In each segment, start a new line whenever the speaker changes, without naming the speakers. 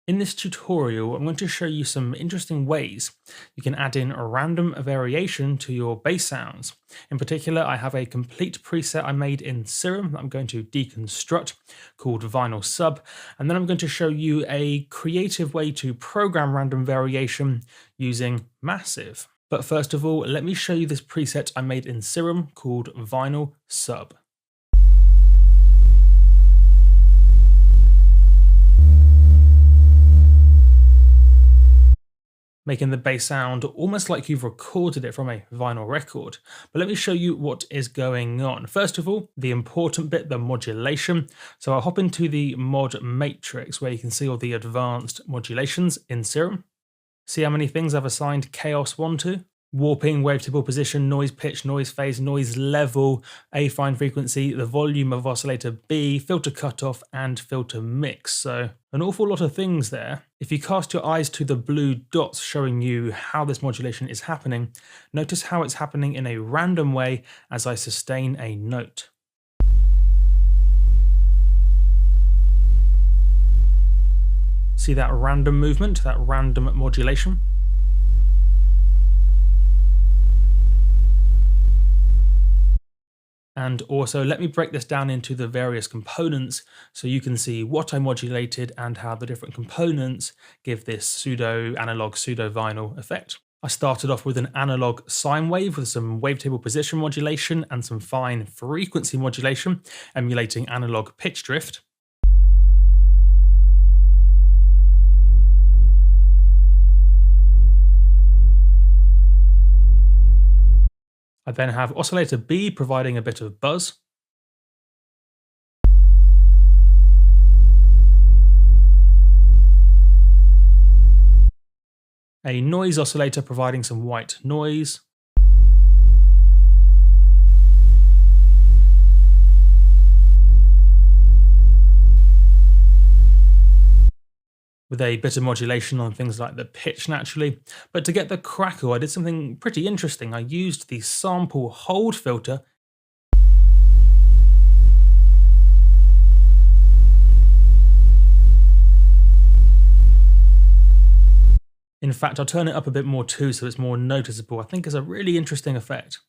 In this tutorial, I'm going to show you some interesting ways you can add in a random variation to your bass sounds. In particular, I have a complete preset I made in Serum that I'm going to deconstruct called Vinyl Sub, and then I'm going to show you a creative way to program random variation using Massive. But first of all, let me show you this preset I made in Serum called Vinyl Sub. Making the bass sound almost like you've recorded it from a vinyl record. But let me show you what is going on. First of all, the important bit, the modulation. So I'll hop into the mod matrix where you can see all the advanced modulations in Serum. See how many things I've assigned Chaos 1 to? Warping, wavetable position, noise pitch, noise phase, noise level, affine frequency, the volume of oscillator B, filter cutoff, and filter mix. So an awful lot of things there. If you cast your eyes to the blue dots showing you how this modulation is happening, notice how it's happening in a random way as I sustain a note. See that random movement, that random modulation? And also let me break this down into the various components so you can see what I modulated and how the different components give this pseudo-analog, pseudo-vinyl effect. I started off with an analog sine wave with some wavetable position modulation and some fine frequency modulation, emulating analog pitch drift. I then have oscillator B providing a bit of buzz. A noise oscillator providing some white noise. With a bit of modulation on things like the pitch naturally. But to get the crackle, I did something pretty interesting. I used the sample hold filter. In fact, I'll turn it up a bit more too so it's more noticeable. I think it's a really interesting effect.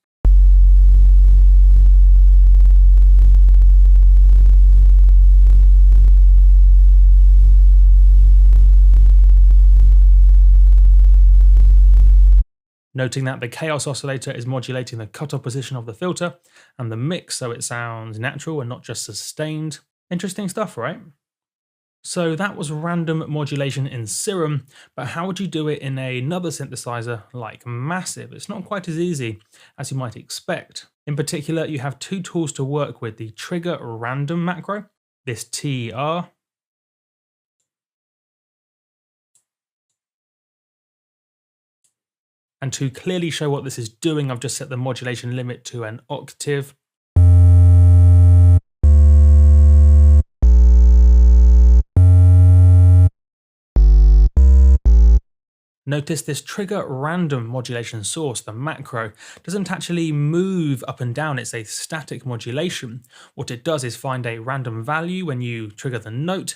Noting that the chaos oscillator is modulating the cutoff position of the filter and the mix so it sounds natural and not just sustained. Interesting stuff, right? So that was random modulation in Serum, but how would you do it in another synthesizer like Massive? It's not quite as easy as you might expect. In particular, you have two tools to work with: the trigger random macro, this TR, and to clearly show what this is doing, I've just set the modulation limit to an octave. Notice this trigger random modulation source, the macro, doesn't actually move up and down, it's a static modulation. What it does is find a random value when you trigger the note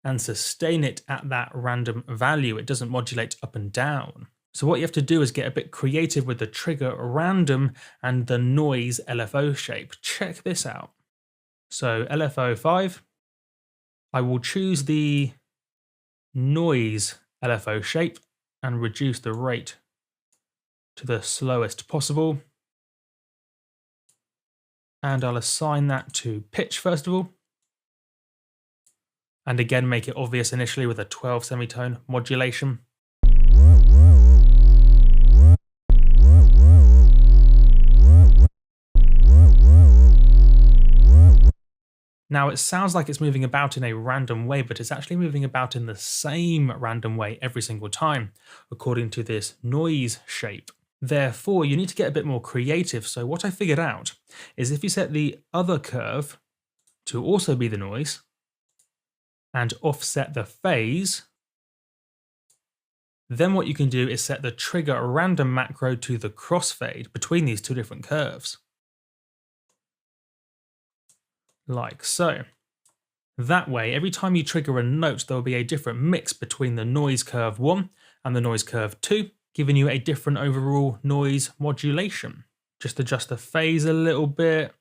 and sustain it at that random value. It doesn't modulate up and down. So what you have to do is get a bit creative with the trigger random and the noise LFO shape. Check this out. So LFO 5, I will choose the noise LFO shape and reduce the rate to the slowest possible. And I'll assign that to pitch first of all. And again, make it obvious initially with a 12 semitone modulation. Now it sounds like it's moving about in a random way, but it's actually moving about in the same random way every single time, according to this noise shape. Therefore, you need to get a bit more creative. So what I figured out is if you set the other curve to also be the noise and offset the phase, then what you can do is set the trigger random macro to the crossfade between these two different curves. Like so. That way, every time you trigger a note, there will be a different mix between the noise curve 1 and the noise curve 2, giving you a different overall noise modulation. Just adjust the phase a little bit,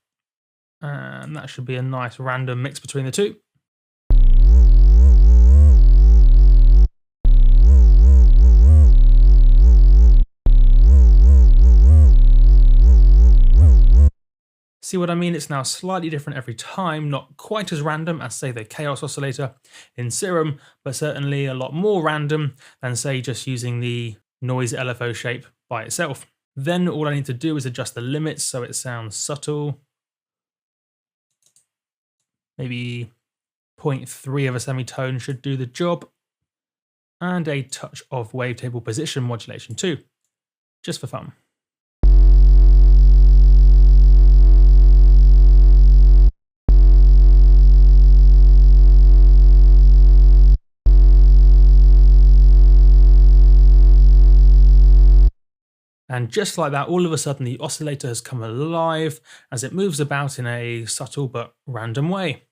and that should be a nice random mix between the two. See what I mean? It's now slightly different every time, not quite as random as, say, the chaos oscillator in Serum, but certainly a lot more random than, say, just using the noise LFO shape by itself. Then all I need to do is adjust the limits so it sounds subtle. Maybe 0.3 of a semitone should do the job. And a touch of wavetable position modulation too, just for fun. And just like that, all of a sudden the oscillator has come alive as it moves about in a subtle but random way.